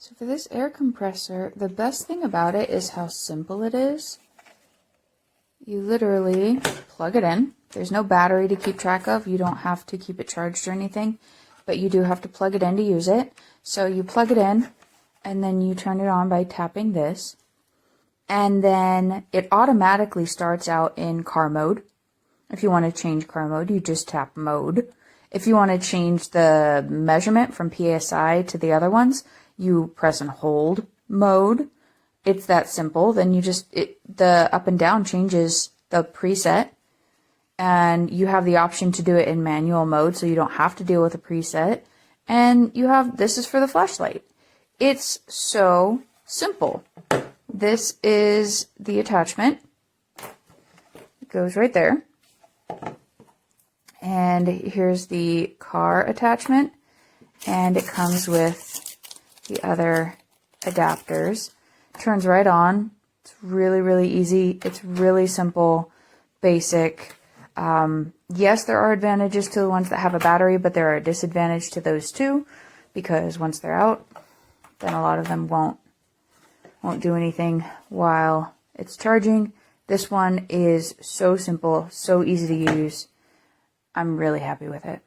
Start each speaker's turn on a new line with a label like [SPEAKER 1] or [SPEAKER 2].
[SPEAKER 1] So for this air compressor, the best thing about it is how simple it is. You literally plug it in. There's no battery to keep track of. You don't have to keep it charged or anything, but you do have to plug it in to use it. So you plug it in, and then you turn it on by tapping this. And then it automatically starts out in car mode. If you want to change car mode, you just tap mode. If you want to change the measurement from PSI to the other ones, you press and hold mode. It's that simple. Then you just, the up and down changes the preset. And you have the option to do it in manual mode, so you don't have to deal with a preset. And you have, this is for the flashlight. It's so simple. This is the attachment. It goes right there. And here's the car attachment. And it comes with the other adapters. Turns right on. It's really, really easy. It's really simple, basic. Yes, there are advantages to the ones that have a battery, but there are a disadvantage to those too, because once they're out, then a lot of them won't do anything while it's charging. This one is so simple, so easy to use. I'm really happy with it.